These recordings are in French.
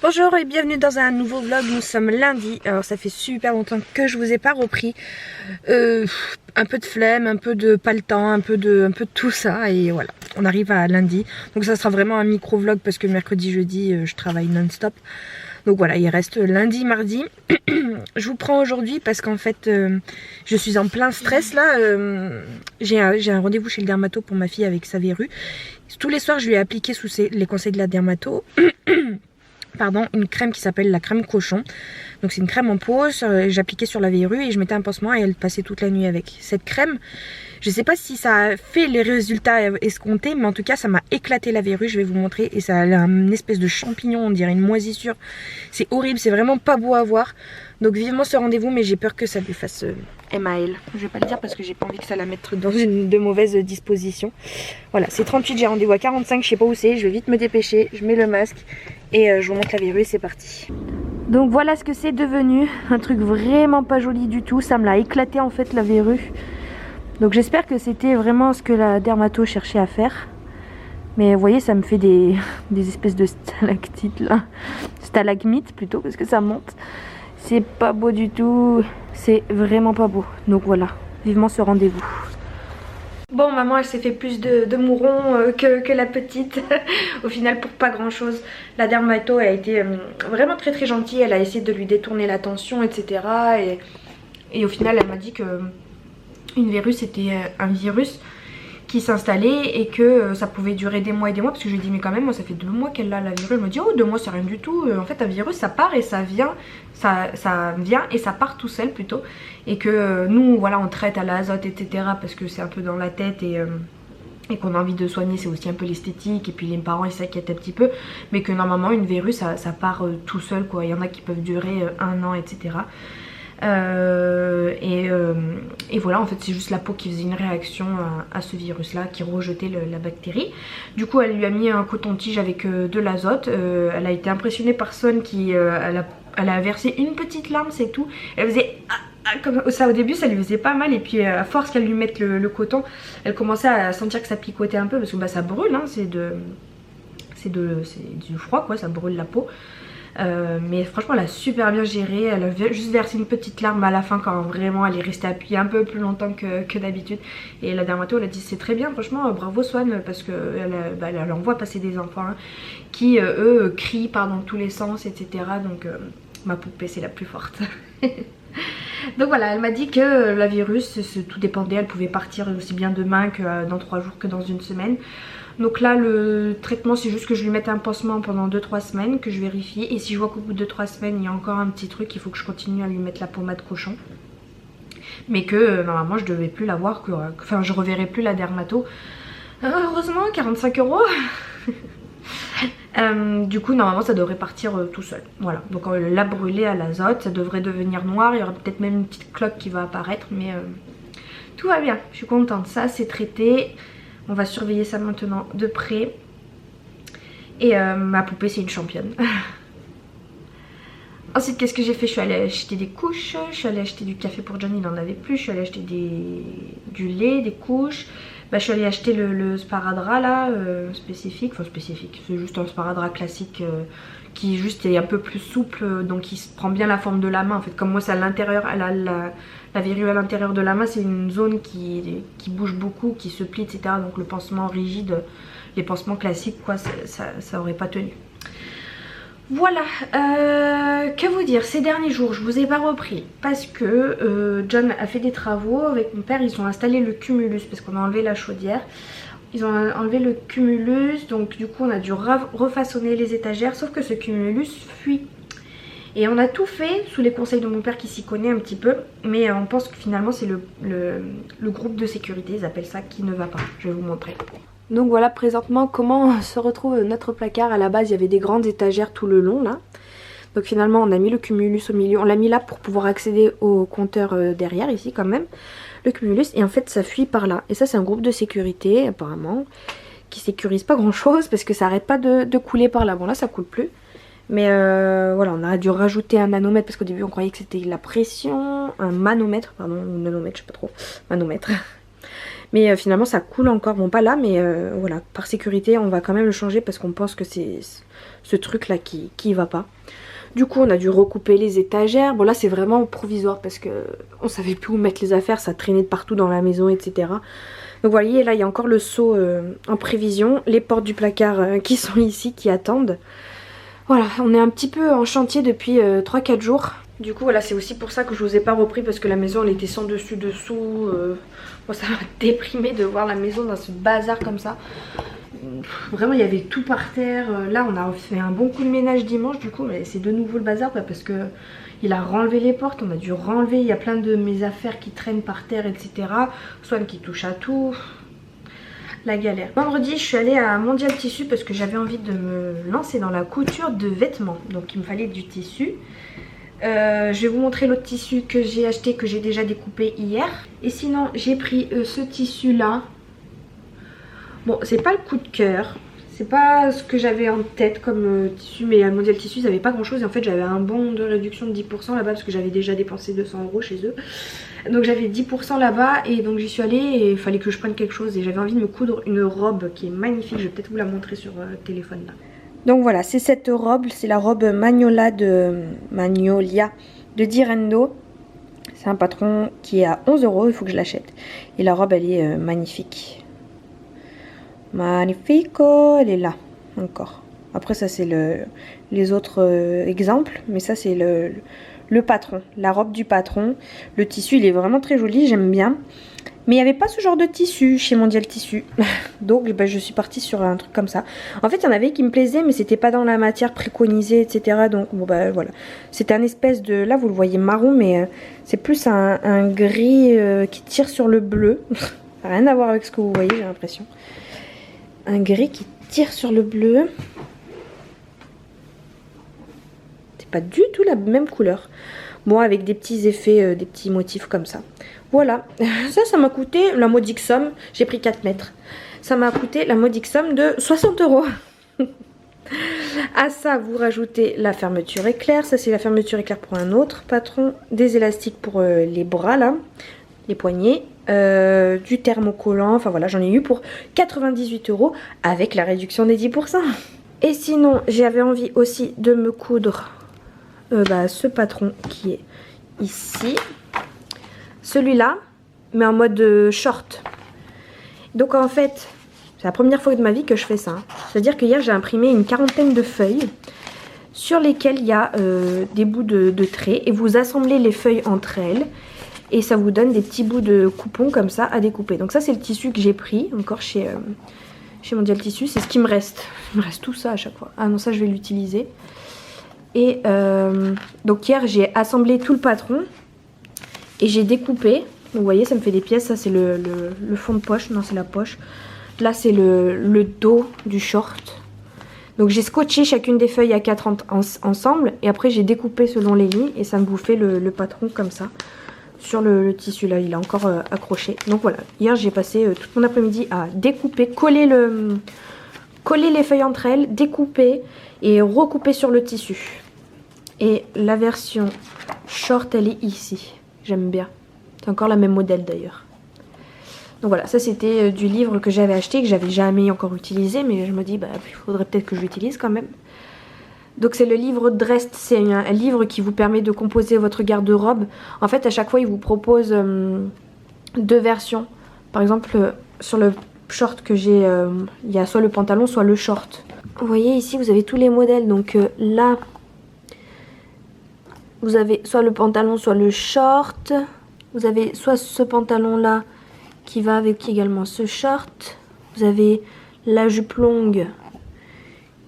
Bonjour et bienvenue dans un nouveau vlog. Nous sommes lundi. Alors ça fait super longtemps que je vous ai pas repris. Un peu de flemme, un peu de pas le temps, un peu de tout ça. Et voilà, on arrive à lundi. Donc ça sera vraiment un micro vlog parce que mercredi, jeudi, je travaille non-stop. Donc voilà, il reste lundi, mardi. Je vous prends aujourd'hui parce qu'en fait, je suis en plein stress là. J'ai un rendez-vous chez le dermato pour ma fille avec sa verrue. Tous les soirs, je lui ai appliqué sous les conseils de la dermato. Pardon, une crème qui s'appelle la crème cochon. Donc c'est une crème en pose, j'appliquais sur la verrue et je mettais un pansement et elle passait toute la nuit avec. Cette crème, je sais pas si ça a fait les résultats escomptés, mais en tout cas ça m'a éclaté la verrue, je vais vous montrer. Et ça a une espèce de champignon, on dirait une moisissure. C'est horrible, c'est vraiment pas beau à voir. Donc vivement ce rendez-vous, mais j'ai peur que ça lui fasse MAL. Je vais pas le dire parce que j'ai pas envie que ça la mette dans de mauvaises dispositions. Voilà, c'est 38, j'ai rendez-vous à 45, je sais pas où c'est, je vais vite me dépêcher, je mets le masque et je vous montre la verrue et c'est parti. Donc voilà ce que c'est devenu, un truc vraiment pas joli du tout, ça me l'a éclaté en fait la verrue. Donc j'espère que c'était vraiment ce que la dermato cherchait à faire. Mais vous voyez, ça me fait des espèces de stalactites là, stalagmites plutôt parce que ça monte. C'est pas beau du tout, c'est vraiment pas beau. Donc voilà, vivement ce rendez-vous. Bon, maman elle s'est fait plus de mourons que la petite. Au final pour pas grand chose. La dermato elle a été vraiment très gentille. Elle a essayé de lui détourner l'attention etc. Et au final elle m'a dit que une verrue c'était un virus qui s'installait et que ça pouvait durer des mois et des mois. Parce que je lui ai dit mais quand même moi ça fait 2 mois qu'elle a la verrue. Elle me dit oh 2 mois c'est rien du tout. En fait un virus ça part et ça vient. Ça vient et ça part tout seul plutôt. Et que nous voilà on traite à l'azote etc. parce que c'est un peu dans la tête et qu'on a envie de soigner, c'est aussi un peu l'esthétique. Et puis les parents ils s'inquiètent un petit peu. Mais que normalement une verrue ça part tout seul quoi. Il y en a qui peuvent durer 1 an etc. Et voilà en fait c'est juste la peau qui faisait une réaction à ce virus là, qui rejetait la bactérie. Du coup elle lui a mis un coton-tige avec de l'azote. Elle a été impressionnée par Son qui elle a versé une petite larme c'est tout. Elle faisait comme ça au début, ça lui faisait pas mal et puis à force qu'elle lui mette le coton, elle commençait à sentir que ça picotait un peu parce que bah, ça brûle hein, c'est du froid quoi, ça brûle la peau. Mais franchement elle a super bien géré. Elle a juste versé une petite larme à la fin quand vraiment elle est restée appuyée un peu plus longtemps que d'habitude. Et la dermato elle a dit c'est très bien franchement bravo Swan, parce que elle envoie passer des enfants hein, qui eux crient dans tous les sens etc. Donc ma poupée c'est la plus forte. Donc voilà, elle m'a dit que la virus tout dépendait, elle pouvait partir aussi bien demain que dans 3 jours que dans une semaine. Donc là le traitement c'est juste que je lui mette un pansement pendant 2-3 semaines, que je vérifie. Et si je vois qu'au bout de 2-3 semaines il y a encore un petit truc, il faut que je continue à lui mettre la pommade cochon. Mais que normalement je devais plus la voir, enfin je reverrai plus la dermato. Heureusement 45 €. Du coup normalement ça devrait partir tout seul. Voilà, donc on l'a brûlé à l'azote, ça devrait devenir noir. Il y aura peut-être même une petite cloque qui va apparaître. Mais tout va bien, je suis contente. Ça c'est traité. On va surveiller ça maintenant de près. Et ma poupée c'est une championne. Ensuite qu'est-ce que j'ai fait? Je suis allée acheter des couches. Je suis allée acheter du café pour John, il n'en avait plus. Je suis allée acheter du lait, des couches. Bah, je suis allée acheter le sparadrap là, spécifique. Enfin spécifique, c'est juste un sparadrap classique qui juste est un peu plus souple. Donc il se prend bien la forme de la main. En fait comme moi c'est à l'intérieur, elle a la verrue à l'intérieur de la main, c'est une zone qui bouge beaucoup, qui se plie etc. Donc le pansement rigide, les pansements classiques quoi, ça aurait pas tenu. Voilà, que vous dire, ces derniers jours je vous ai pas repris parce que John a fait des travaux avec mon père. Ils ont installé le cumulus parce qu'on a enlevé la chaudière. Ils ont enlevé le cumulus, donc du coup on a dû refaçonner les étagères, sauf que ce cumulus fuit. Et on a tout fait sous les conseils de mon père qui s'y connaît un petit peu. Mais on pense que finalement c'est le groupe de sécurité, ils appellent ça, qui ne va pas. Je vais vous montrer. Donc voilà présentement comment se retrouve notre placard. À la base il y avait des grandes étagères tout le long là. Donc finalement on a mis le cumulus au milieu. On l'a mis là pour pouvoir accéder au compteur derrière ici quand même. Le cumulus, et en fait ça fuit par là. Et ça c'est un groupe de sécurité apparemment qui sécurise pas grand chose parce que ça arrête pas de couler par là. Bon là ça coule plus. Mais voilà, on a dû rajouter un nanomètre parce qu'au début on croyait que c'était la pression. Un manomètre, pardon, ou nanomètre, je sais pas trop. Manomètre. Mais finalement ça coule encore, bon pas là mais voilà, par sécurité on va quand même le changer parce qu'on pense que c'est ce truc là qui va pas. Du coup on a dû recouper les étagères, bon là c'est vraiment provisoire parce que on savait plus où mettre les affaires, ça traînait de partout dans la maison etc. Donc vous voyez là il y a encore le seau en prévision, les portes du placard qui sont ici qui attendent. Voilà, on est un petit peu en chantier depuis 3-4 jours. Du coup voilà, c'est aussi pour ça que je vous ai pas repris parce que la maison elle était sans dessus dessous. Moi ça m'a déprimé de voir la maison dans ce bazar comme ça. Vraiment il y avait tout par terre. Là on a fait un bon coup de ménage dimanche du coup, mais c'est de nouveau le bazar parce que il a renlevé les portes, on a dû renlever, il y a plein de mes affaires qui traînent par terre etc. Swan qui touche à tout. La galère. Vendredi, je suis allée à Mondial Tissu parce que j'avais envie de me lancer dans la couture de vêtements. Donc il me fallait du tissu. Je vais vous montrer l'autre tissu que j'ai acheté, que j'ai déjà découpé hier. Et sinon, j'ai pris ce tissu là. Bon, c'est pas le coup de cœur. C'est pas ce que j'avais en tête comme tissu. Mais à Mondial Tissu, ils n'avaient pas grand chose. Et en fait, j'avais un bon de réduction de 10% là-bas parce que j'avais déjà dépensé 200 € chez eux. Donc j'avais 10% là-bas et donc j'y suis allée et il fallait que je prenne quelque chose. Et j'avais envie de me coudre une robe qui est magnifique. Je vais peut-être vous la montrer sur le téléphone là. Donc voilà, c'est cette robe, c'est la robe Magnolia de Direndo. C'est un patron qui est à 11 €, il faut que je l'achète. Et la robe, elle est magnifique. Magnifico, elle est là, encore. Après ça c'est les autres exemples, mais ça c'est le patron, la robe du patron. Le tissu, il est vraiment très joli, j'aime bien. Mais il n'y avait pas ce genre de tissu chez Mondial Tissu. Donc je suis partie sur un truc comme ça. En fait il y en avait qui me plaisaient mais c'était pas dans la matière préconisée etc. Donc bon voilà. C'était un espèce de, là vous le voyez marron mais c'est plus un gris qui tire sur le bleu. Rien à voir avec ce que vous voyez j'ai l'impression. Un gris qui tire sur le bleu. C'est pas du tout la même couleur. Bon avec des petits effets, des petits motifs comme ça. Voilà, ça m'a coûté la modique somme, j'ai pris 4 mètres. Ça m'a coûté la modique somme de 60 €. À ça, vous rajoutez la fermeture éclair. Ça, c'est la fermeture éclair pour un autre patron. Des élastiques pour les bras, là, les poignets. Du thermocollant. Enfin voilà, j'en ai eu pour 98 € avec la réduction des 10%. Et sinon, j'avais envie aussi de me coudre ce patron qui est ici. Celui-là, mais en mode short. Donc en fait, c'est la première fois de ma vie que je fais ça. C'est-à-dire que hier, j'ai imprimé une quarantaine de feuilles sur lesquelles il y a des bouts de traits. Et vous assemblez les feuilles entre elles. Et ça vous donne des petits bouts de coupons comme ça à découper. Donc ça, c'est le tissu que j'ai pris encore chez Mondial Tissu. C'est ce qui me reste. Il me reste tout ça à chaque fois. Ah non, ça, je vais l'utiliser. Et donc hier, j'ai assemblé tout le patron. Et j'ai découpé, vous voyez ça me fait des pièces, ça c'est le fond de poche, non c'est la poche. Là c'est le dos du short. Donc j'ai scotché chacune des feuilles à 4 ensemble et après j'ai découpé selon les lignes et ça me vous fait le patron comme ça. Sur le tissu là, il est encore accroché. Donc voilà, hier j'ai passé tout mon après-midi à découper, coller les feuilles entre elles, découper et recouper sur le tissu. Et la version short elle est ici. J'aime bien. C'est encore la même modèle d'ailleurs. Donc voilà, ça c'était du livre que j'avais acheté, que j'avais jamais encore utilisé, mais je me dis, il faudrait peut-être que je l'utilise quand même. Donc c'est le livre Dressed, c'est un livre qui vous permet de composer votre garde-robe. En fait, à chaque fois, il vous propose 2 versions. Par exemple, sur le short que j'ai, il y a soit le pantalon, soit le short. Vous voyez ici, vous avez tous les modèles. Donc là... Vous avez soit le pantalon, soit le short. Vous avez soit ce pantalon là qui va avec également ce short. Vous avez la jupe longue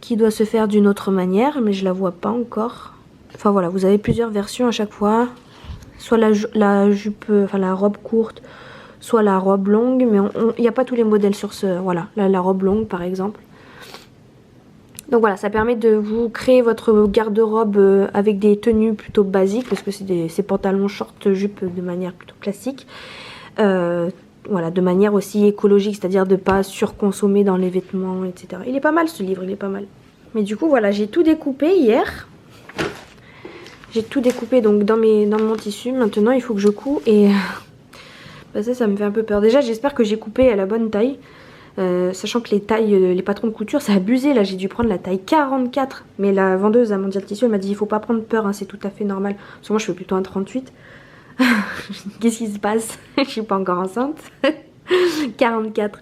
qui doit se faire d'une autre manière, mais je la vois pas encore. Enfin voilà, vous avez plusieurs versions à chaque fois. Soit la jupe, enfin la robe courte, soit la robe longue, mais il n'y a pas tous les modèles sur ce. Voilà, la robe longue par exemple. Donc voilà, ça permet de vous créer votre garde-robe avec des tenues plutôt basiques, parce que c'est ces pantalons short jupe de manière plutôt classique. Voilà, de manière aussi écologique, c'est-à-dire de ne pas surconsommer dans les vêtements, etc. Il est pas mal ce livre, il est pas mal. Mais du coup voilà, j'ai tout découpé hier. J'ai tout découpé donc dans mon tissu. Maintenant il faut que je couds et Bah ça me fait un peu peur. Déjà j'espère que j'ai coupé à la bonne taille. Sachant que les tailles, les patrons de couture, c'est abusé. Là j'ai dû prendre la taille 44. Mais la vendeuse à Mondial Tissu, elle m'a dit il faut pas prendre peur, hein, c'est tout à fait normal. Parce que moi je fais plutôt un 38. Qu'est-ce qui se passe? Je suis pas encore enceinte. 44.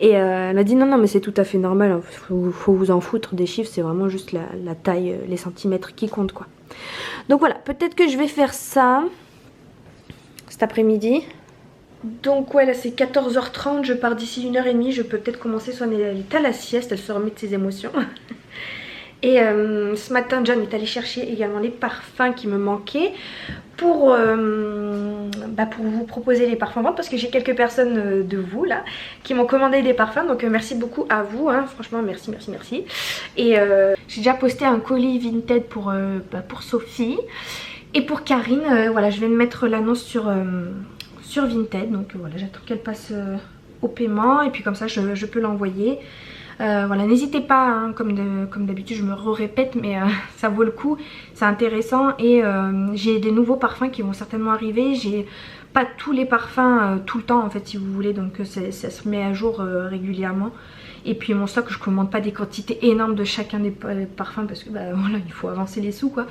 Et elle m'a dit non mais c'est tout à fait normal, hein. Faut vous en foutre des chiffres, c'est vraiment juste la taille, les centimètres qui comptent quoi. Donc voilà, peut-être que je vais faire ça cet après-midi. Donc ouais là c'est 14h30, je pars d'ici 1h30, je peux peut-être commencer, soit elle est à la sieste, elle se remet de ses émotions. Et ce matin John est allé chercher également les parfums qui me manquaient pour vous proposer les parfums vente, parce que j'ai quelques personnes de vous là qui m'ont commandé des parfums, donc merci beaucoup à vous, hein, franchement merci. Et j'ai déjà posté un colis Vinted pour Sophie et pour Karine, voilà je vais me mettre l'annonce sur Vinted, donc voilà j'attends qu'elle passe au paiement et puis comme ça je peux l'envoyer. Voilà, n'hésitez pas, hein, comme d'habitude je me répète, mais ça vaut le coup, c'est intéressant. Et j'ai des nouveaux parfums qui vont certainement arriver. J'ai pas tous les parfums tout le temps en fait si vous voulez, donc ça se met à jour régulièrement. Et puis mon stock, je commande pas des quantités énormes de chacun des parfums parce que voilà, il faut avancer les sous quoi.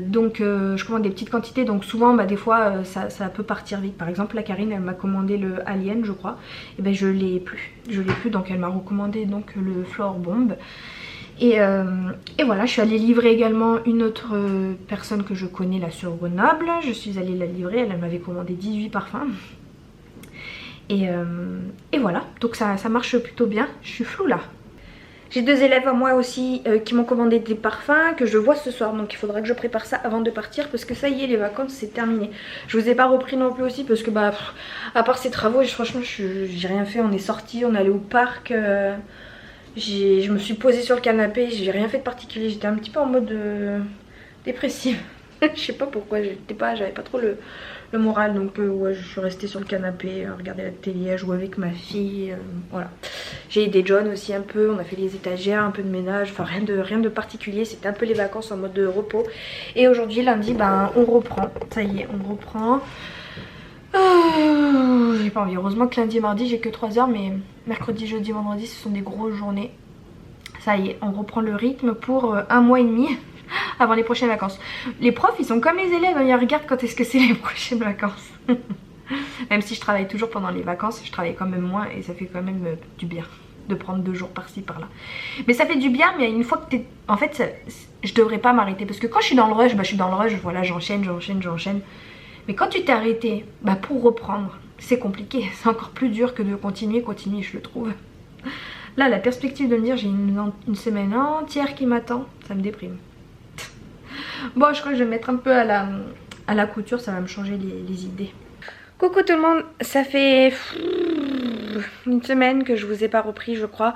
Donc je commande des petites quantités, donc souvent des fois ça peut partir vite. Par exemple la Karine elle m'a commandé le Alien je crois, et ben je l'ai plus, donc elle m'a recommandé donc le Flore Bomb. Et voilà, je suis allée livrer également une autre personne que je connais là sur Grenoble. Je suis allée la livrer, elle m'avait commandé 18 parfums. Et voilà, donc ça marche plutôt bien, je suis floue là. J'ai deux élèves à moi aussi qui m'ont commandé des parfums que je vois ce soir. Donc il faudra que je prépare ça avant de partir parce que ça y est, les vacances c'est terminé. Je vous ai pas repris non plus aussi parce que à part ces travaux, franchement j'ai rien fait. On est sortis, on est allé au parc. Je me suis posée sur le canapé, j'ai rien fait de particulier. J'étais un petit peu en mode dépressive. Je sais pas pourquoi, j'avais pas trop le moral, donc ouais, je suis restée sur le canapé, à regarder la télé, à jouer avec ma fille, voilà. J'ai aidé John aussi un peu, on a fait les étagères, un peu de ménage, enfin rien de particulier, c'était un peu les vacances en mode de repos. Et aujourd'hui lundi, on reprend, ça y est, on reprend. J'ai pas envie, heureusement que lundi et mardi j'ai que 3 heures, mais mercredi, jeudi, vendredi ce sont des grosses journées. Ça y est, on reprend le rythme pour 1 mois et demi. Avant les prochaines vacances. Les profs ils sont comme les élèves, ils regardent quand est-ce que c'est les prochaines vacances. Même si je travaille toujours pendant les vacances, je travaille quand même moins et ça fait quand même du bien de prendre 2 jours par-ci par-là. Mais ça fait du bien, mais une fois que t'es... En fait je devrais pas m'arrêter parce que quand je suis dans le rush, je suis dans le rush, voilà, j'enchaîne. Mais quand tu t'es arrêté, pour reprendre, c'est compliqué, c'est encore plus dur que de continuer, je le trouve. Là la perspective de me dire j'ai une semaine entière qui m'attend, ça me déprime. Bon, je crois que je vais me mettre un peu à la couture, ça va me changer les idées. Coucou tout le monde, ça fait une semaine que je vous ai pas repris je crois.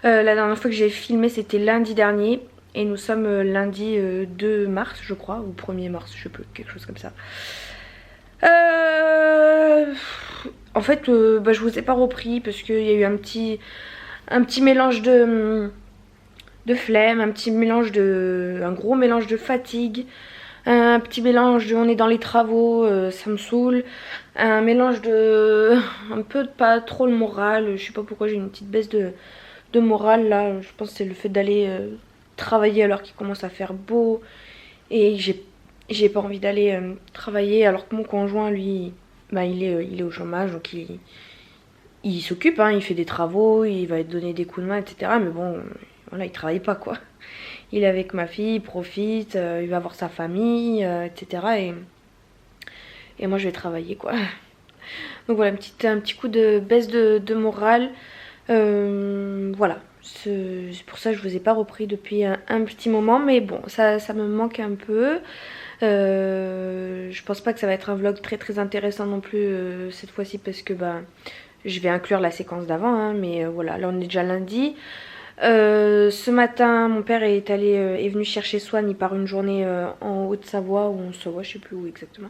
La dernière fois que j'ai filmé c'était lundi dernier et nous sommes lundi 2 mars je crois, ou 1er mars, je sais plus, quelque chose comme ça. En fait je vous ai pas repris parce qu'il y a eu un petit mélange de flemme, un gros mélange de fatigue, un petit mélange de on est dans les travaux, ça me saoule, un mélange un peu de pas trop le moral, je sais pas pourquoi j'ai une petite baisse de morale là, je pense que c'est le fait d'aller travailler alors qu'il commence à faire beau et j'ai pas envie d'aller travailler alors que mon conjoint lui il est au chômage, donc il s'occupe, hein, il fait des travaux, il va donner des coups de main etc, mais bon voilà, il travaille pas quoi. Il est avec ma fille, il profite, il va voir sa famille, etc. Et moi je vais travailler quoi. Donc voilà, un petit coup de baisse de morale. Voilà, c'est pour ça que je vous ai pas repris depuis un petit moment. Mais bon, ça me manque un peu. Je pense pas que ça va être un vlog très intéressant non plus cette fois-ci parce que je vais inclure la séquence d'avant. Hein, mais voilà, là on est déjà lundi. Ce matin mon père est venu chercher Swan, il part une journée en Haute-Savoie ou en Savoie, je sais plus où exactement,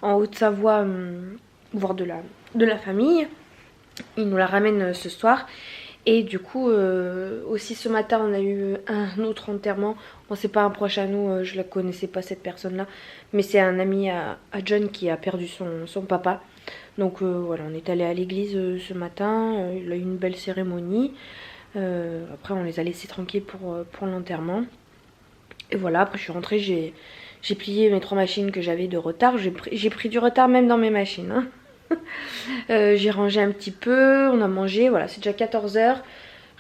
en Haute-Savoie voir de la famille. Il nous la ramène ce soir et du coup aussi ce matin on a eu un autre enterrement. Bon, c'est pas un proche à nous, je la connaissais pas cette personne là, mais c'est un ami à John qui a perdu son papa. Donc voilà, on est allé à l'église ce matin, il y a eu une belle cérémonie. Après on les a laissés tranquilles pour l'enterrement. Et voilà, après je suis rentrée, j'ai plié mes 3 machines que j'avais de retard. J'ai pris du retard même dans mes machines. Hein. J'ai rangé un petit peu, on a mangé, voilà, c'est déjà 14 h.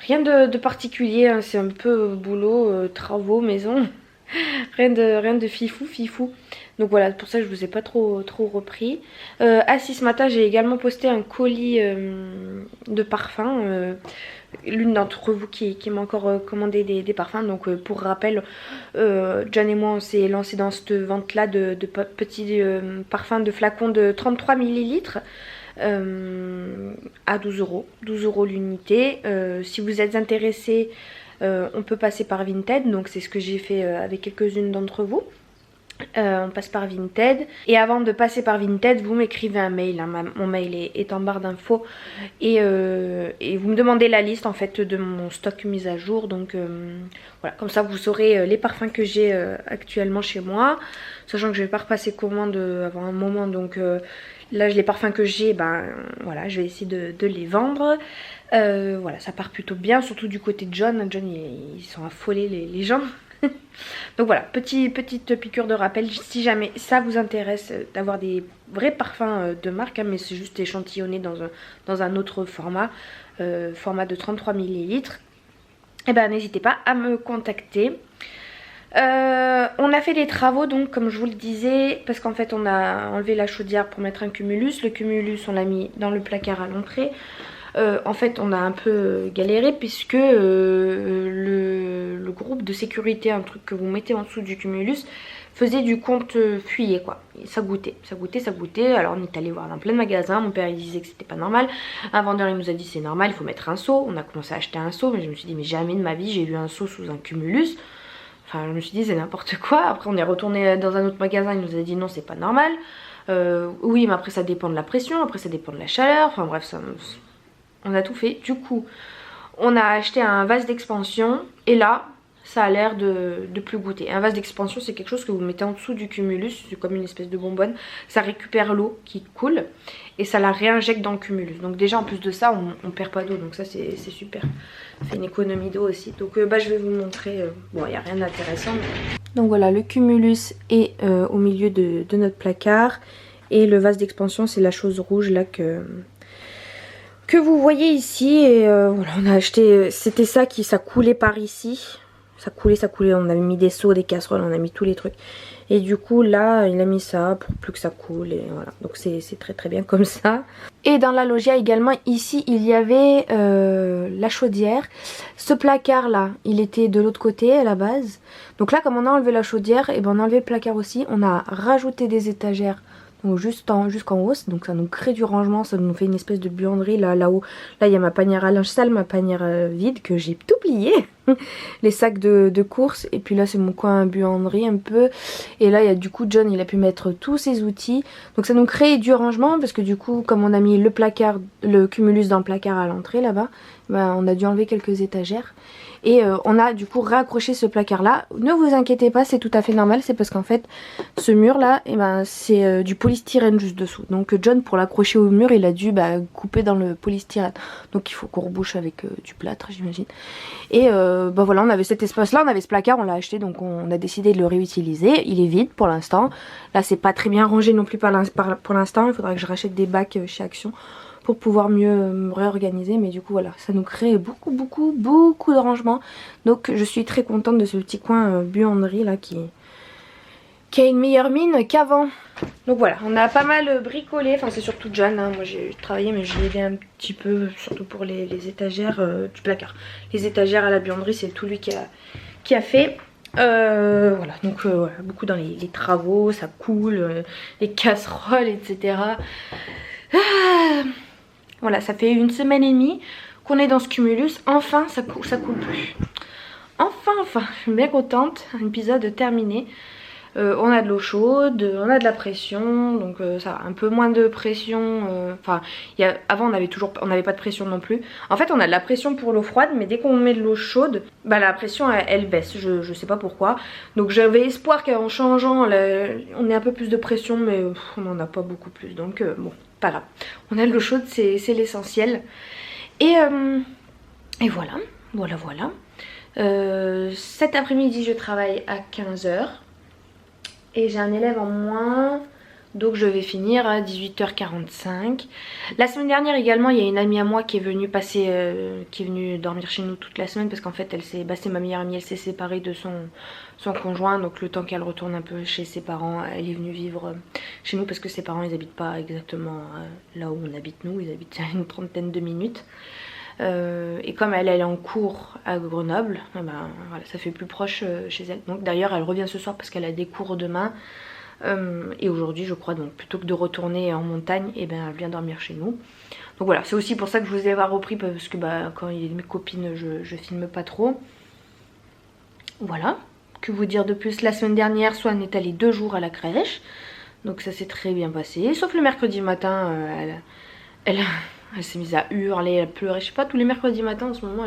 Rien de particulier, hein, c'est un peu boulot, travaux, maison. Rien de fifou. Donc voilà, pour ça je vous ai pas trop repris. Ah si, ce matin j'ai également posté un colis de parfums. L'une d'entre vous qui m'a encore commandé des parfums. Donc pour rappel, John et moi on s'est lancé dans cette vente là de petits parfums de flacons de 33 millilitres. À 12 €. 12 € l'unité. Si vous êtes intéressé, on peut passer par Vinted, donc c'est ce que j'ai fait avec quelques-unes d'entre vous. On passe par Vinted, et avant de passer par Vinted vous m'écrivez un mail, hein. Mon mail est en barre d'infos, et vous me demandez la liste en fait de mon stock mis à jour. Donc voilà, comme ça vous saurez les parfums que j'ai actuellement chez moi, sachant que je vais pas repasser commande avant un moment. Donc là les parfums que j'ai, ben voilà, je vais essayer de les vendre. Voilà, ça part plutôt bien, surtout du côté de John. John ils sont affolés les gens. Donc voilà, petite piqûre de rappel, si jamais ça vous intéresse d'avoir des vrais parfums de marque, hein, mais c'est juste échantillonné dans un autre format, format de 33 millilitres, et ben n'hésitez pas à me contacter. On a fait des travaux, donc comme je vous le disais, parce qu'en fait on a enlevé la chaudière pour mettre un cumulus. Le cumulus on l'a mis dans le placard à l'entrée. En fait on a un peu galéré puisque le groupe de sécurité, un truc que vous mettez en dessous du cumulus, faisait du compte fuyé quoi. Et ça goûtait. Alors on est allé voir dans plein de magasins, mon père il disait que c'était pas normal. Un vendeur il nous a dit c'est normal, il faut mettre un seau. On a commencé à acheter un seau, mais je me suis dit mais jamais de ma vie j'ai vu un seau sous un cumulus. Enfin je me suis dit c'est n'importe quoi. Après on est retourné dans un autre magasin, il nous a dit non c'est pas normal. Oui mais après ça dépend de la pression, après ça dépend de la chaleur, enfin bref ça... On a tout fait. Du coup, on a acheté un vase d'expansion. Et là, ça a l'air de plus goûter. Un vase d'expansion, c'est quelque chose que vous mettez en dessous du cumulus. C'est comme une espèce de bonbonne. Ça récupère l'eau qui coule. Et ça la réinjecte dans le cumulus. Donc déjà, en plus de ça, on perd pas d'eau. Donc ça, c'est super. Ça fait une économie d'eau aussi. Donc je vais vous montrer. Bon, il n'y a rien d'intéressant. Mais... Donc voilà, le cumulus est au milieu de notre placard. Et le vase d'expansion, c'est la chose rouge là que vous voyez ici. Et voilà, on a acheté, c'était ça coulait par ici, ça coulait, on avait mis des seaux, des casseroles, on a mis tous les trucs, et du coup là il a mis ça pour plus que ça coule, et voilà, donc c'est très bien comme ça. Et dans la loggia également, ici il y avait la chaudière. Ce placard là il était de l'autre côté à la base, donc là comme on a enlevé la chaudière, et ben on a enlevé le placard aussi, on a rajouté des étagères jusqu'en haut, donc ça nous crée du rangement, ça nous fait une espèce de buanderie là-haut. Là il y a ma panière à linge sale, ma panière vide que j'ai tout plié, les sacs de course, et puis là c'est mon coin buanderie un peu, et là il y a du coup John il a pu mettre tous ses outils, donc ça nous crée du rangement parce que du coup comme on a mis le cumulus dans le placard à l'entrée là-bas, ben, on a dû enlever quelques étagères. Et on a du coup raccroché ce placard là. Ne vous inquiétez pas, c'est tout à fait normal. C'est parce qu'en fait ce mur là, et ben, c'est du polystyrène juste dessous. Donc John pour l'accrocher au mur il a dû couper dans le polystyrène. Donc il faut qu'on rebouche avec du plâtre j'imagine. Et voilà, on avait cet espace là, on avait ce placard, on l'a acheté. Donc on a décidé de le réutiliser. Il est vide pour l'instant. Là c'est pas très bien rangé non plus pour l'instant. Il faudra que je rachète des bacs chez Action pour pouvoir mieux me réorganiser, mais du coup voilà, ça nous crée beaucoup de rangement. Donc je suis très contente de ce petit coin buanderie là qui a une meilleure mine qu'avant. Donc voilà, on a pas mal bricolé, enfin c'est surtout John, hein. Moi j'ai travaillé mais j'ai aidé un petit peu, surtout pour les étagères du placard. Les étagères à la buanderie c'est tout lui qui a fait. Voilà, donc voilà, beaucoup dans les travaux, ça coule, les casseroles, etc. Voilà, ça fait 1 semaine et demie qu'on est dans ce cumulus. Enfin, ça coule plus. Enfin, je suis bien contente. Un épisode terminé. On a de l'eau chaude, on a de la pression, donc ça va, un peu moins de pression. Enfin, avant on n'avait pas de pression non plus. En fait, on a de la pression pour l'eau froide, mais dès qu'on met de l'eau chaude, la pression elle baisse. Je sais pas pourquoi. Donc j'avais espoir qu'en changeant, on ait un peu plus de pression, mais on n'en a pas beaucoup plus. Donc bon. pas grave. On a de l'eau chaude, c'est l'essentiel. Et voilà, voilà. Cet après-midi je travaille à 15 h et j'ai un élève en moins, donc je vais finir à 18h45. La semaine dernière également, il y a une amie à moi qui est venue qui est venue dormir chez nous toute la semaine parce qu'en fait c'est ma meilleure amie, elle s'est séparée de son conjoint, donc le temps qu'elle retourne un peu chez ses parents, elle est venue vivre chez nous parce que ses parents ils habitent pas exactement là où on habite nous, ils habitent à une trentaine de minutes. Et comme elle est en cours à Grenoble, ben, voilà, ça fait plus proche chez elle. Donc d'ailleurs elle revient ce soir parce qu'elle a des cours demain et aujourd'hui je crois, donc plutôt que de retourner en montagne, et ben elle vient dormir chez nous. Donc voilà, c'est aussi pour ça que je vous ai pas repris parce que bah, quand il y a mes copines je filme pas trop. Voilà, que vous dire de plus, la semaine dernière Swan est allée 2 jours à la crèche, donc ça s'est très bien passé, sauf le mercredi matin elle s'est mise à hurler, à pleurer. Je sais pas, tous les mercredis matins en ce moment,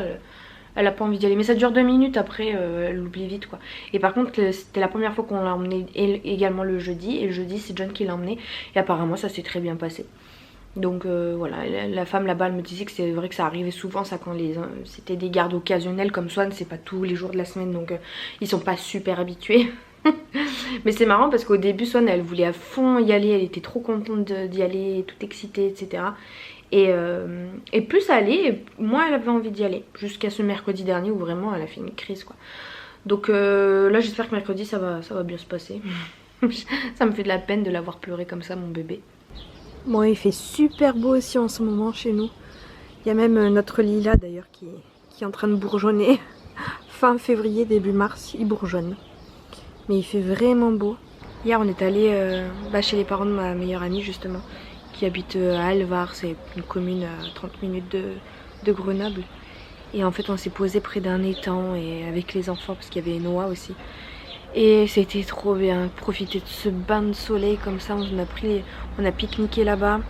elle a pas envie d'y aller. Mais ça dure 2 minutes, après elle oublie vite quoi. Et par contre, c'était la première fois qu'on l'a emmenée également le jeudi. Et le jeudi, c'est John qui l'a emmenée. Et apparemment, ça s'est très bien passé. Donc voilà, la femme là-bas, elle me disait que c'est vrai que ça arrivait souvent, ça, quand c'était des gardes occasionnels comme Swan, c'est pas tous les jours de la semaine. Donc ils sont pas super habitués. Mais c'est marrant parce qu'au début, Swan, elle voulait à fond y aller. Elle était trop contente d'y aller, toute excitée, etc. Et plus ça allait, moins elle avait envie d'y aller. Jusqu'à ce mercredi dernier où vraiment elle a fait une crise quoi. Donc là j'espère que mercredi ça va bien se passer. Ça me fait de la peine de l'avoir pleuré comme ça, mon bébé. Bon, il fait super beau aussi en ce moment chez nous. Il y a même notre lilas d'ailleurs qui est en train de bourgeonner. Fin février, début mars, il bourgeonne. Mais il fait vraiment beau. Hier on est allé chez les parents de ma meilleure amie justement, qui habite à Alvar, c'est une commune à 30 minutes de Grenoble. Et en fait on s'est posé près d'un étang et avec les enfants parce qu'il y avait Noah aussi. Et c'était trop bien, profiter de ce bain de soleil comme ça. On a pique-niqué là-bas,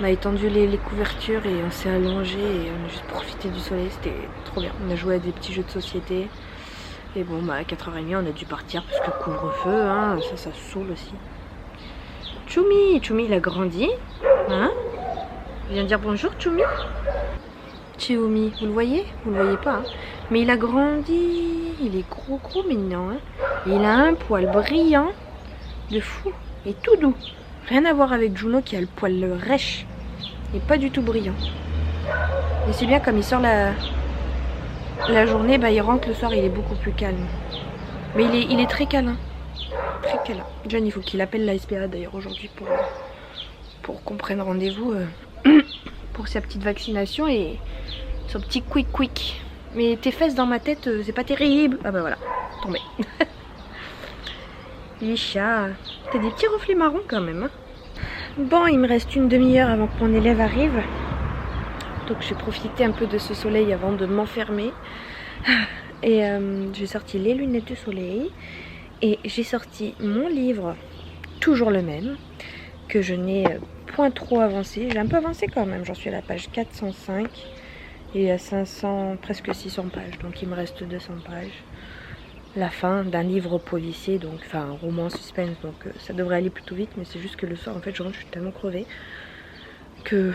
on a étendu les couvertures et on s'est allongé et on a juste profité du soleil, c'était trop bien. On a joué à des petits jeux de société. Et bon bah à 4h30 on a dû partir parce que couvre-feu, hein, ça saoule aussi. Choumi il a grandi, hein? Viens dire bonjour Choumi. Choumi, vous le voyez? Vous le voyez pas, hein? Mais il a grandi, il est gros mignon, hein? Et il a un poil brillant de fou et tout doux. Rien à voir avec Juno qui a le poil rêche et pas du tout brillant. Et c'est bien, comme il sort la journée, bah il rentre le soir, il est beaucoup plus calme. Mais il est très câlin. Très câlin. John, il faut qu'il appelle la SPA d'ailleurs aujourd'hui pour qu'on prenne rendez-vous pour sa petite vaccination et son petit quick. Mais tes fesses dans ma tête, c'est pas terrible. Ah bah voilà, tombé. Isha, t'as des petits reflets marrons quand même, hein. Bon, il me reste une demi-heure avant que mon élève arrive. Donc je vais profiter un peu de ce soleil avant de m'enfermer. Et j'ai sorti les lunettes de soleil. Et j'ai sorti mon livre, toujours le même, que je n'ai point trop avancé. J'ai un peu avancé quand même, j'en suis à la page 405 et à 500, presque 600 pages. Donc il me reste 200 pages. La fin d'un livre policier, donc enfin un roman suspense, donc ça devrait aller plutôt vite. Mais c'est juste que le soir, en fait, je rentre, je suis tellement crevée que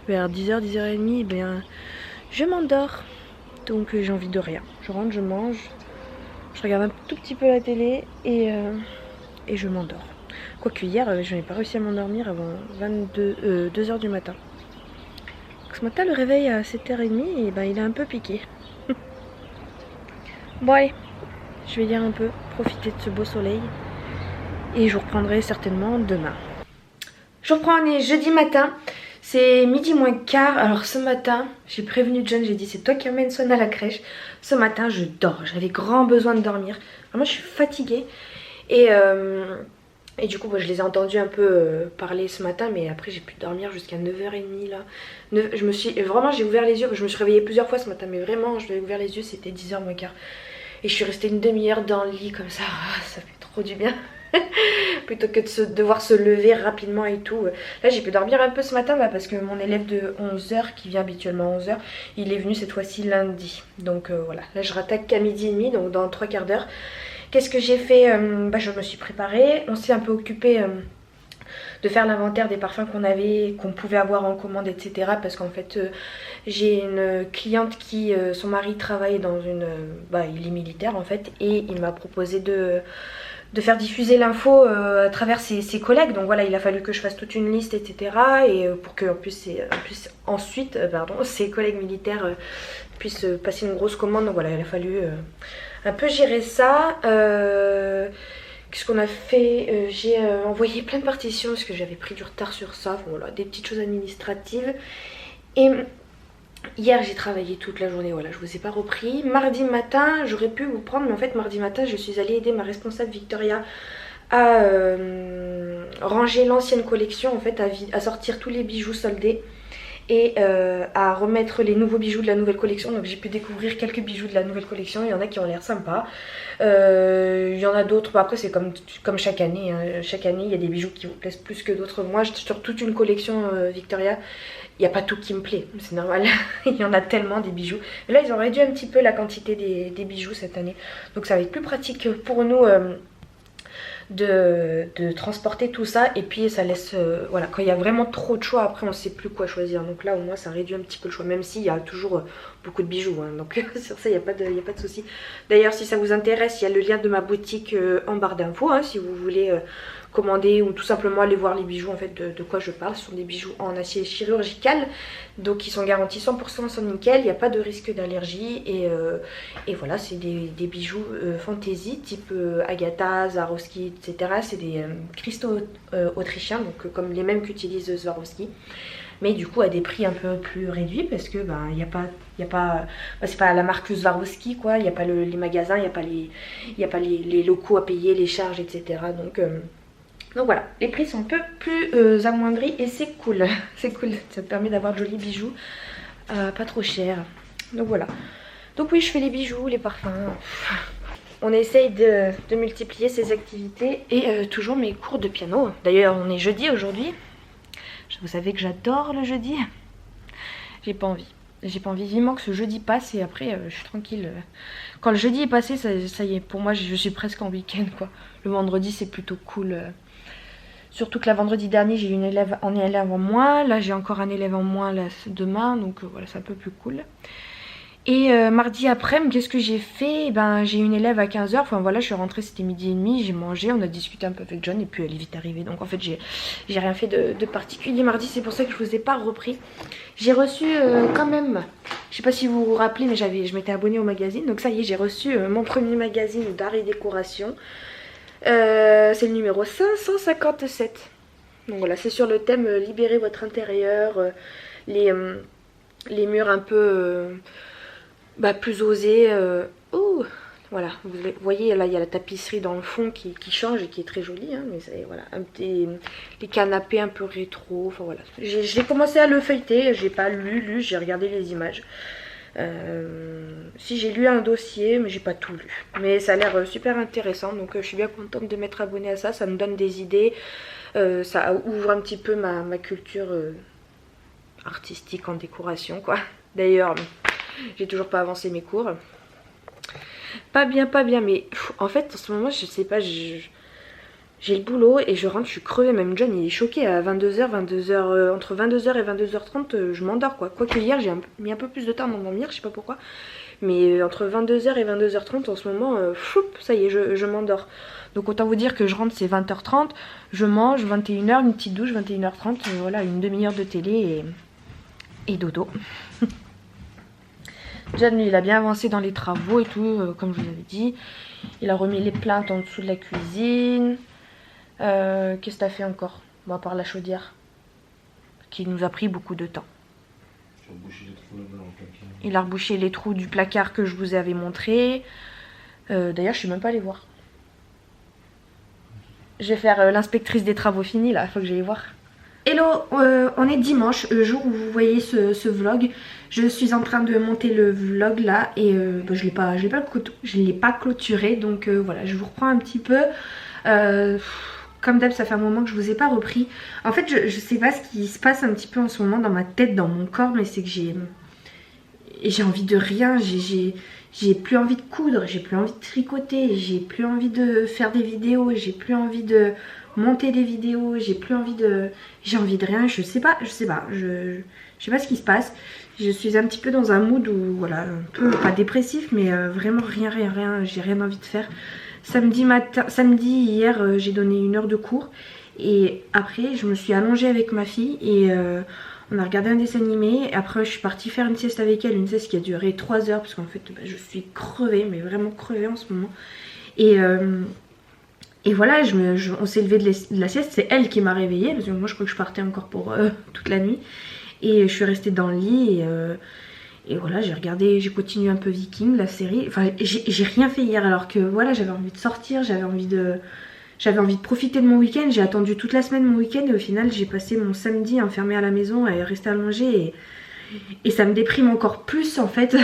vers 10h, 10h30, eh bien, je m'endors. Donc j'ai envie de rien. Je rentre, je mange. Je regarde un tout petit peu la télé et je m'endors. Quoique hier, je n'ai pas réussi à m'endormir avant 2h du matin. Donc ce matin, le réveil à 7h30, et ben, il a un peu piqué. Bon allez, je vais lire un peu, profiter de ce beau soleil. Et je vous reprendrai certainement demain. Je reprends, on est jeudi matin. C'est midi moins quart. Alors ce matin, j'ai prévenu John, j'ai dit c'est toi qui emmènes Swan à la crèche. Ce matin, je dors. J'avais grand besoin de dormir. Vraiment, je suis fatiguée. Et du coup, je les ai entendus un peu parler ce matin. Mais après, j'ai pu dormir jusqu'à 9h30 là. Vraiment, j'ai ouvert les yeux. Je me suis réveillée plusieurs fois ce matin. Mais vraiment, je l'ai ouvert les yeux, c'était 10h moins quart. Et je suis restée une demi-heure dans le lit comme ça. Ah, ça fait trop du bien. Plutôt que de devoir se lever rapidement et tout. Là j'ai pu dormir un peu ce matin parce que mon élève de 11h qui vient habituellement à 11h, il est venu cette fois-ci lundi. Donc voilà, là je rattaque qu'à midi et demi, donc dans 3/4 d'heure. Qu'est-ce que j'ai fait? Je me suis préparée, on s'est un peu occupé de faire l'inventaire des parfums qu'on pouvait avoir en commande, etc. Parce qu'en fait j'ai une cliente qui, son mari travaille dans une... il est militaire en fait, et il m'a proposé de faire diffuser l'info à travers ses collègues. Donc voilà, il a fallu que je fasse toute une liste, etc. Et pour que ensuite ses collègues militaires puissent passer une grosse commande. Donc voilà, il a fallu un peu gérer ça. Qu'est-ce qu'on a fait? J'ai envoyé plein de partitions parce que j'avais pris du retard sur ça. Enfin, voilà, des petites choses administratives. Et hier j'ai travaillé toute la journée, voilà, je vous ai pas repris. Mardi matin j'aurais pu vous prendre, mais en fait mardi matin je suis allée aider ma responsable Victoria à ranger l'ancienne collection, en fait à sortir tous les bijoux soldés et à remettre les nouveaux bijoux de la nouvelle collection. Donc j'ai pu découvrir quelques bijoux de la nouvelle collection, il y en a qui ont l'air sympas, il y en a d'autres, après c'est comme chaque année, hein. Chaque année il y a des bijoux qui vous plaisent plus que d'autres. Moi sur toute une collection Victoria, il n'y a pas tout qui me plaît, c'est normal, il y en a tellement des bijoux. Mais là ils ont réduit un petit peu la quantité des bijoux cette année, donc ça va être plus pratique pour nous de transporter tout ça. Et puis ça laisse, voilà, quand il y a vraiment trop de choix, après on ne sait plus quoi choisir. Donc là au moins ça réduit un petit peu le choix, même s'il y a toujours beaucoup de bijoux, hein. Donc sur ça il n'y a pas de souci. D'ailleurs si ça vous intéresse, il y a le lien de ma boutique en barre d'infos, hein, si vous voulez commander ou tout simplement aller voir les bijoux en fait de quoi je parle. Ce sont des bijoux en acier chirurgical, donc ils sont garantis 100% sans nickel, il n'y a pas de risque d'allergie, et voilà, c'est des bijoux fantasy type Agatha, Swarovski, etc. C'est des cristaux autrichiens, donc comme les mêmes qu'utilise Swarovski, mais du coup à des prix un peu plus réduits, parce que c'est pas la marque Swarovski quoi, il n'y a pas les magasins, il n'y a pas les locaux à payer, les charges, etc. Donc voilà, les prix sont un peu plus amoindris et c'est cool. C'est cool, ça te permet d'avoir de jolis bijoux pas trop chers. Donc voilà. Donc oui, je fais les bijoux, les parfums. On essaye de multiplier ces activités et toujours mes cours de piano. D'ailleurs, on est jeudi aujourd'hui. Vous savez que j'adore le jeudi. J'ai pas envie. J'ai pas envie vivement que ce jeudi passe et après je suis tranquille. Quand le jeudi est passé, ça y est, pour moi je suis presque en week-end quoi. Le vendredi c'est plutôt cool. Surtout que la vendredi dernier j'ai eu un élève en moins. Là j'ai encore un élève en moins là, demain, donc voilà, c'est un peu plus cool. Et mardi après, qu'est-ce que j'ai fait? J'ai eu une élève à 15 h, enfin voilà, je suis rentrée, c'était midi et demi, j'ai mangé, on a discuté un peu avec John et puis elle est vite arrivée. Donc en fait j'ai rien fait de particulier mardi, c'est pour ça que je vous ai pas repris. J'ai reçu quand même, je sais pas si vous vous rappelez, mais je m'étais abonnée au magazine, donc ça y est, j'ai reçu mon premier magazine d'art et décoration. C'est le numéro 557. Donc voilà, c'est sur le thème libérer votre intérieur, les murs un peu plus osés. Voilà, vous voyez là il y a la tapisserie dans le fond qui change et qui est très jolie, hein, mais voilà, les canapés un peu rétro, enfin voilà. J'ai commencé à le feuilleter, j'ai pas lu, j'ai regardé les images. Si j'ai lu un dossier, mais j'ai pas tout lu, mais ça a l'air super intéressant, donc je suis bien contente de m'être abonnée à ça. Ça me donne des idées, ça ouvre un petit peu ma culture artistique en décoration quoi. D'ailleurs j'ai toujours pas avancé mes cours, pas bien, mais en fait en ce moment je sais pas, j'ai le boulot et je rentre, je suis crevée. Même John il est choqué à 22h, entre 22h et 22h30 je m'endors quoi. Quoique hier j'ai mis un peu plus de temps à m'endormir, je sais pas pourquoi. Mais entre 22h et 22h30 en ce moment, ça y est, je m'endors. Donc autant vous dire que je rentre, c'est 20h30, je mange, 21h, une petite douche, 21h30, voilà, une demi-heure de télé et dodo. John lui il a bien avancé dans les travaux et tout, comme je vous avais dit. Il a remis les plaintes en dessous de la cuisine. Qu'est-ce que t'as fait encore? Bon, à part la chaudière, qui nous a pris beaucoup de temps. Il a rebouché les trous du placard que je vous avais montré. D'ailleurs je suis même pas allée voir. Je vais faire l'inspectrice des travaux finis là, il faut que j'aille voir. Hello, on est dimanche, le jour où vous voyez ce vlog. Je suis en train de monter le vlog là et je l'ai pas clôturé, donc voilà, je vous reprends un petit peu. Comme d'hab, ça fait un moment que je vous ai pas repris. En fait, je sais pas ce qui se passe un petit peu en ce moment dans ma tête, dans mon corps, mais c'est que j'ai envie de rien. j'ai plus envie de coudre, j'ai plus envie de tricoter, j'ai plus envie de faire des vidéos, j'ai plus envie de monter des vidéos, j'ai plus envie de... J'ai envie de rien, je sais pas je sais pas ce qui se passe. Je suis un petit peu dans un mood où, voilà, un peu pas dépressif, mais vraiment rien, j'ai rien envie de faire. Samedi hier, j'ai donné 1 heure de cours. Et après, je me suis allongée avec ma fille et on a regardé un dessin animé. Après, je suis partie faire une sieste avec elle, une sieste qui a duré 3 heures parce qu'en fait, bah, je suis crevée, mais vraiment crevée en ce moment. Et voilà, on s'est levé de la sieste, c'est elle qui m'a réveillée parce que moi, je crois que je partais encore pour toute la nuit. Et je suis restée dans le lit et voilà, j'ai continué un peu Viking, la série. Enfin, j'ai rien fait hier alors que voilà, j'avais envie de sortir, j'avais envie de profiter de mon week-end. J'ai attendu toute la semaine mon week-end et au final j'ai passé mon samedi enfermée à la maison et rester allongée et ça me déprime encore plus en fait.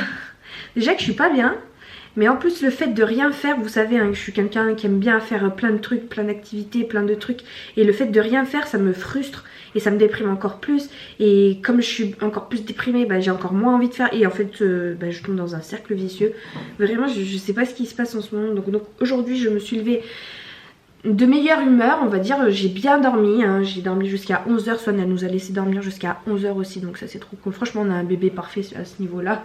Déjà que je suis pas bien, mais en plus le fait de rien faire, vous savez hein, je suis quelqu'un qui aime bien faire plein de trucs, plein d'activités, plein de trucs, et le fait de rien faire ça me frustre et ça me déprime encore plus, et comme je suis encore plus déprimée, bah, j'ai encore moins envie de faire et en fait bah, je tombe dans un cercle vicieux. Vraiment je sais pas ce qui se passe en ce moment, donc aujourd'hui je me suis levée de meilleure humeur, on va dire. J'ai bien dormi, hein. J'ai dormi jusqu'à 11h, Swan elle nous a laissé dormir jusqu'à 11h aussi, donc ça c'est trop cool. Franchement on a un bébé parfait à ce niveau là.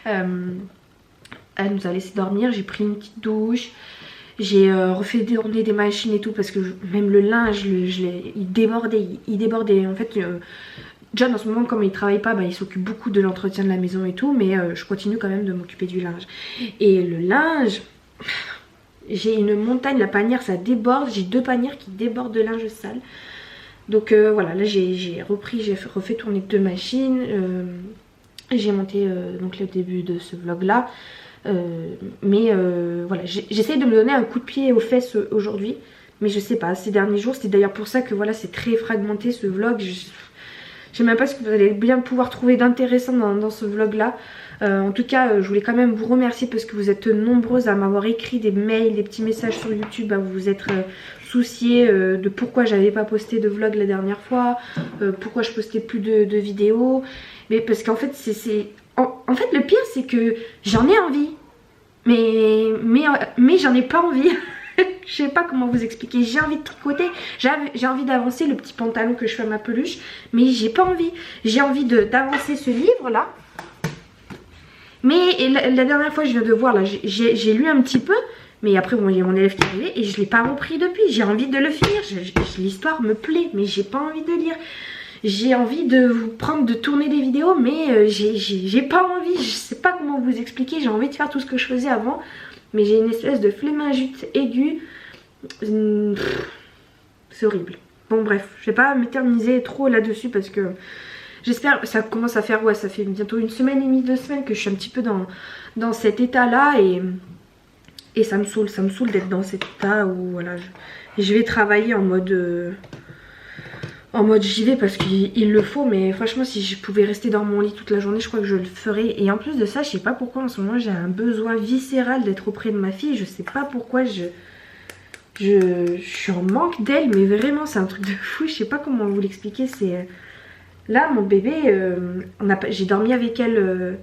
Elle nous a laissé dormir, j'ai pris une petite douche, j'ai refait tourner des machines et tout parce que même le linge, il débordait. En fait, John en ce moment comme il travaille pas, bah, il s'occupe beaucoup de l'entretien de la maison et tout, mais je continue quand même de m'occuper du linge. Et le linge, j'ai une montagne, la panière ça déborde, j'ai 2 panières qui débordent de linge sale. Donc voilà, là j'ai refait tourner 2 machines, j'ai monté donc le début de ce vlog là. Mais voilà, j'essaye de me donner un coup de pied aux fesses aujourd'hui, mais je sais pas, ces derniers jours, c'est d'ailleurs pour ça que voilà, c'est très fragmenté ce vlog. Je sais même pas ce que vous allez bien pouvoir trouver d'intéressant dans ce vlog là. En tout cas, je voulais quand même vous remercier parce que vous êtes nombreuses à m'avoir écrit des mails, des petits messages sur YouTube, à vous vous êtes souciés de pourquoi j'avais pas posté de vlog la dernière fois, pourquoi je postais plus de vidéos. Mais parce qu'en fait, en fait, le pire, c'est que j'en ai envie, mais j'en ai pas envie. Je sais pas comment vous expliquer. J'ai envie de tricoter, j'ai envie d'avancer le petit pantalon que je fais à ma peluche, mais j'ai pas envie. J'ai envie d'avancer ce livre là. Mais la dernière fois, je viens de voir là, j'ai lu un petit peu, mais après bon, il y a mon élève qui est arrivé et je l'ai pas repris depuis. J'ai envie de le finir. L'histoire me plaît, mais j'ai pas envie de lire. J'ai envie de vous prendre, de tourner des vidéos, mais j'ai pas envie, je sais pas comment vous expliquer, j'ai envie de faire tout ce que je faisais avant, mais j'ai une espèce de flemmingite aiguë, c'est horrible. Bon bref, je vais pas m'éterniser trop là-dessus parce que j'espère, ça commence à faire, ouais ça fait bientôt 1 semaine et demie, 2 semaines que je suis un petit peu dans cet état là et ça me saoule d'être dans cet état où voilà, je vais travailler en mode j'y vais parce qu'il le faut, mais franchement si je pouvais rester dans mon lit toute la journée je crois que je le ferais. Et en plus de ça je sais pas pourquoi en ce moment j'ai un besoin viscéral d'être auprès de ma fille, je sais pas pourquoi je suis en manque d'elle, mais vraiment c'est un truc de fou, je sais pas comment vous l'expliquer. C'est là mon bébé, j'ai dormi avec elle,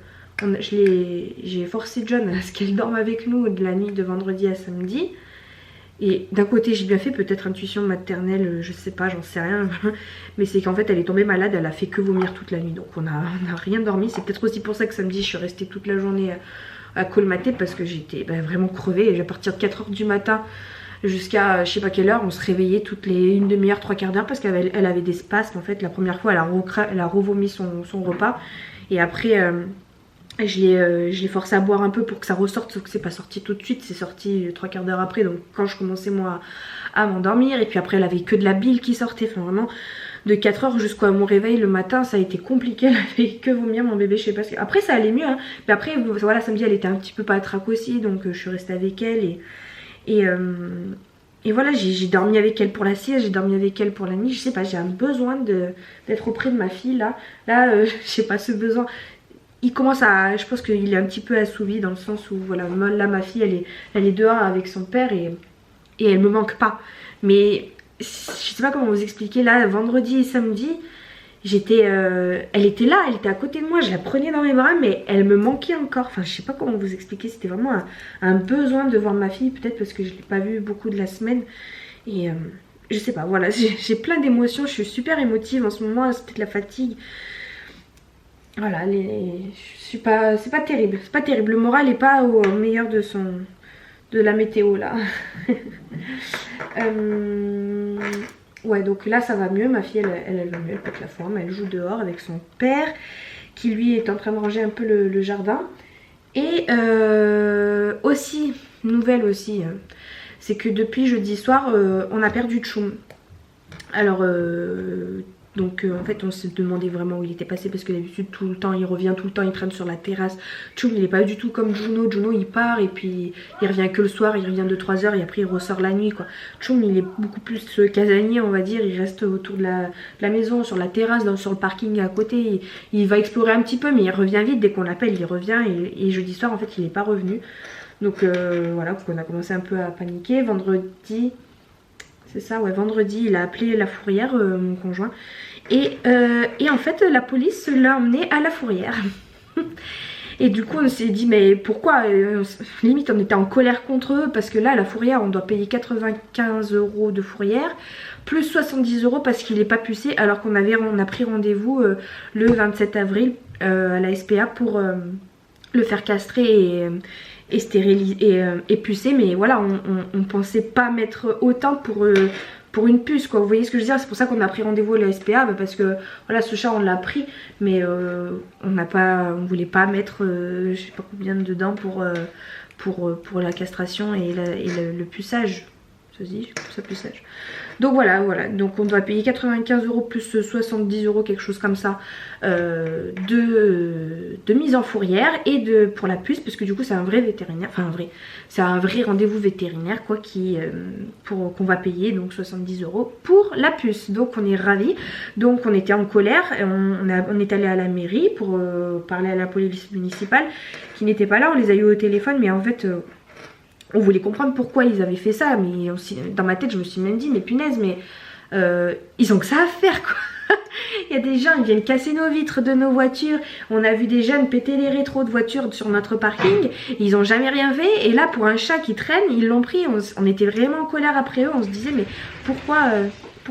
j'ai forcé John à ce qu'elle dorme avec nous de la nuit de vendredi à samedi. Et d'un côté j'ai bien fait, peut-être intuition maternelle, je sais pas, j'en sais rien. Mais c'est qu'en fait elle est tombée malade, elle a fait que vomir toute la nuit. Donc on a rien dormi. C'est peut-être aussi pour ça que samedi je suis restée toute la journée à colmater, parce que j'étais vraiment crevée. Et à partir de 4 h du matin jusqu'à je sais pas quelle heure, on se réveillait toutes les 1 demi-heure, 3/4 d'heure, parce qu'elle avait des spasmes. En fait la première fois elle a revomi son repas. Et après je l'ai forcé à boire un peu pour que ça ressorte, sauf que c'est pas sorti tout de suite, c'est sorti 3/4 d'heure après, donc quand je commençais moi à m'endormir. Et puis après elle avait que de la bile qui sortait, enfin vraiment de 4 h jusqu'à mon réveil le matin ça a été compliqué. Elle avait que vomir mon bébé, je sais pas ce que... Après ça allait mieux hein, mais après voilà, samedi elle était un petit peu patraque aussi, donc je suis restée avec elle et voilà, j'ai dormi avec elle pour la sieste, j'ai dormi avec elle pour la nuit. Je sais pas, j'ai un besoin d'être auprès de ma fille là je sais pas, ce besoin il commence à, je pense qu'il est un petit peu assouvi, dans le sens où voilà, là ma fille elle est dehors avec son père et elle me manque pas. Mais je sais pas comment vous expliquer, là vendredi et samedi elle était là, elle était à côté de moi, je la prenais dans mes bras, mais elle me manquait encore. Enfin, je sais pas comment vous expliquer, c'était vraiment un besoin de voir ma fille, peut-être parce que je l'ai pas vue beaucoup de la semaine. Et je sais pas, voilà, j'ai plein d'émotions, je suis super émotive en ce moment, c'est peut-être la fatigue. Voilà, c'est pas terrible, c'est pas terrible. Le moral est pas au meilleur de la météo là. Ouais, donc là ça va mieux, ma fille elle va mieux, elle pète la forme, elle joue dehors avec son père qui lui est en train de ranger un peu le jardin. Et aussi, nouvelle aussi, c'est que depuis jeudi soir on a perdu Tchoum. Alors donc en fait on s'est demandé vraiment où il était passé, parce que d'habitude tout le temps il revient, tout le temps il traîne sur la terrasse. Tchoum il est pas du tout comme Juno. Juno il part et puis il revient que le soir, il revient 2-3 heures et après il ressort la nuit quoi. Tchoum il est beaucoup plus casanier on va dire, il reste autour de la maison, sur la terrasse, sur le parking à côté, il va explorer un petit peu mais il revient vite, dès qu'on l'appelle il revient, et jeudi soir en fait il n'est pas revenu. Donc voilà, on a commencé un peu à paniquer. Vendredi, c'est ça, ouais, vendredi, il a appelé la fourrière, mon conjoint. Et en fait, la police l'a emmené à la fourrière. Et du coup, on s'est dit, mais pourquoi limite, on était en colère contre eux, parce que là, à la fourrière, on doit payer 95 € de fourrière, plus 70 € parce qu'il n'est pas pucé, alors qu'on a pris rendez-vous le 27 avril à la SPA pour le faire castrer et stériliser et pucer. Mais voilà, on pensait pas mettre autant pour une puce quoi, vous voyez ce que je veux dire. C'est pour ça qu'on a pris rendez-vous à la SPA, parce que voilà, ce chat on l'a pris, mais on voulait pas mettre je sais pas combien dedans pour la castration et le puçage. Ça se dit ça, puçage. Donc voilà, donc on doit payer 95 € plus 70 €, quelque chose comme ça, de mise en fourrière et pour la puce, parce que du coup c'est un vrai vétérinaire, enfin c'est un vrai rendez-vous vétérinaire quoi, qu'on va payer, donc 70 € pour la puce. Donc on est ravis, donc on était en colère, on est allé à la mairie pour parler à la police municipale qui n'était pas là, on les a eu au téléphone, mais en fait on voulait comprendre pourquoi ils avaient fait ça, mais aussi, dans ma tête je me suis même dit, mais punaise, mais ils ont que ça à faire quoi. Il y a des gens, ils viennent casser nos vitres de nos voitures, on a vu des jeunes péter les rétros de voitures sur notre parking, ils ont jamais rien fait, et là pour un chat qui traîne, ils l'ont pris. On était vraiment en colère après eux, on se disait mais pourquoi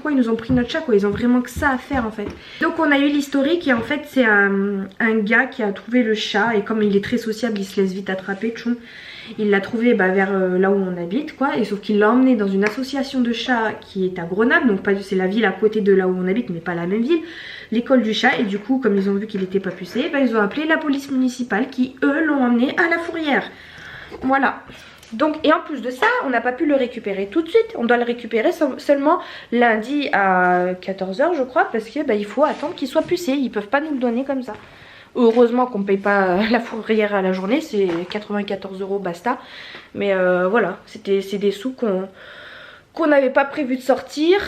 ils nous ont pris notre chat quoi, ils ont vraiment que ça à faire en fait. Donc on a eu l'historique, et en fait c'est un gars qui a trouvé le chat, et comme il est très sociable, il se laisse vite attraper, tchoum. Il l'a trouvé vers là où on habite quoi, et sauf qu'il l'a emmené dans une association de chats qui est à Grenoble, donc c'est la ville à côté de là où on habite mais pas la même ville, l'école du chat. Et du coup comme ils ont vu qu'il n'était pas pucé, ils ont appelé la police municipale qui eux l'ont emmené à la fourrière. Voilà. Donc, et en plus de ça, on n'a pas pu le récupérer tout de suite, on doit le récupérer seulement lundi à 14 h je crois, parce que il faut attendre qu'il soit pucé, ils peuvent pas nous le donner comme ça. Heureusement qu'on ne paye pas la fourrière à la journée, c'est 94 € basta. Mais voilà, c'est des sous qu'on n'avait pas prévu de sortir.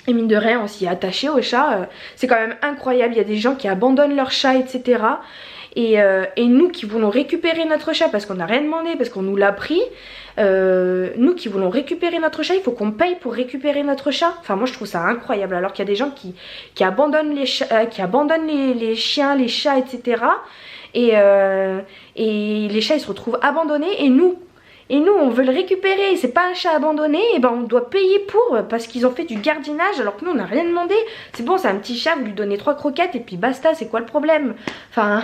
Et mine de rien, on s'y est attaché au chat. C'est quand même incroyable, il y a des gens qui abandonnent leur chat, etc. Et nous qui voulons récupérer notre chat, parce qu'on n'a rien demandé, parce qu'on nous l'a pris, nous qui voulons récupérer notre chat, il faut qu'on paye pour récupérer notre chat. Enfin moi je trouve ça incroyable, alors qu'il y a des gens qui abandonnent les chats, les chiens, les chats, etc. Et les chats ils se retrouvent abandonnés, et nous on veut le récupérer, c'est pas un chat abandonné, et on doit payer parce qu'ils ont fait du gardiennage alors que nous on n'a rien demandé. C'est bon, c'est un petit chat, vous lui donnez 3 croquettes et puis basta, c'est quoi le problème? Enfin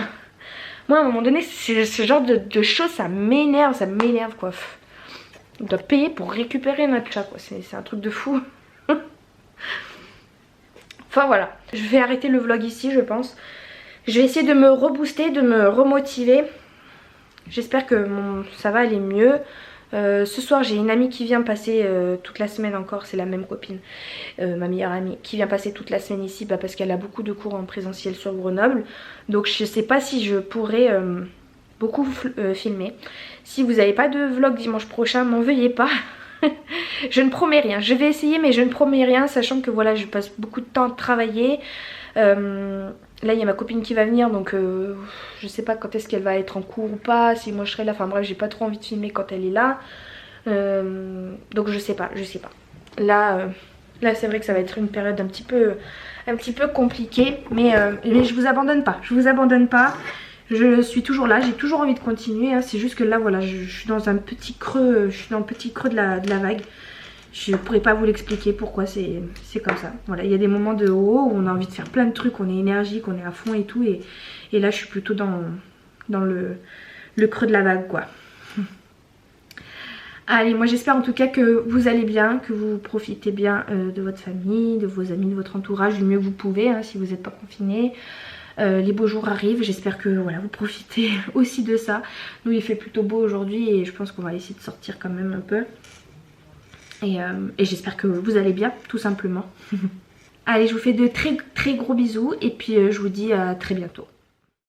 moi à un moment donné ce genre de choses ça m'énerve quoi. On doit payer pour récupérer notre chat quoi, c'est un truc de fou. Enfin voilà, je vais arrêter le vlog ici je pense. Je vais essayer de me rebooster, de me remotiver. J'espère que ça va aller mieux. Ce soir j'ai une amie qui vient passer toute la semaine encore, c'est la même copine, ma meilleure amie, qui vient passer toute la semaine ici parce qu'elle a beaucoup de cours en présentiel sur Grenoble. Donc je sais pas si je pourrai beaucoup filmer. Si vous n'avez pas de vlog dimanche prochain, m'en veuillez pas. Je ne promets rien, je vais essayer mais je ne promets rien, sachant que voilà je passe beaucoup de temps à travailler. Là il y a ma copine qui va venir, donc je sais pas quand est-ce qu'elle va être en cours ou pas, si moi je serai là, enfin bref j'ai pas trop envie de filmer quand elle est là. Donc je sais pas. Là Là c'est vrai que ça va être une période un petit peu compliquée, mais je vous abandonne pas, je vous abandonne pas. Je suis toujours là, j'ai toujours envie de continuer, hein. C'est juste que là voilà, je suis dans un petit creux, je suis dans le petit creux de la vague. Je pourrais pas vous l'expliquer pourquoi c'est comme ça. Voilà, il y a des moments de haut où on a envie de faire plein de trucs, on est énergique, on est à fond et tout, et là je suis plutôt dans le creux de la vague quoi. Allez, moi j'espère en tout cas que vous allez bien, que vous profitez bien de votre famille, de vos amis, de votre entourage du mieux que vous pouvez, hein, si vous n'êtes pas confinés. Les beaux jours arrivent, j'espère que voilà, vous profitez aussi de ça. Nous il fait plutôt beau aujourd'hui et je pense qu'on va essayer de sortir quand même un peu. Et j'espère que vous allez bien, tout simplement. Allez, je vous fais de très très gros bisous et puis je vous dis à très bientôt.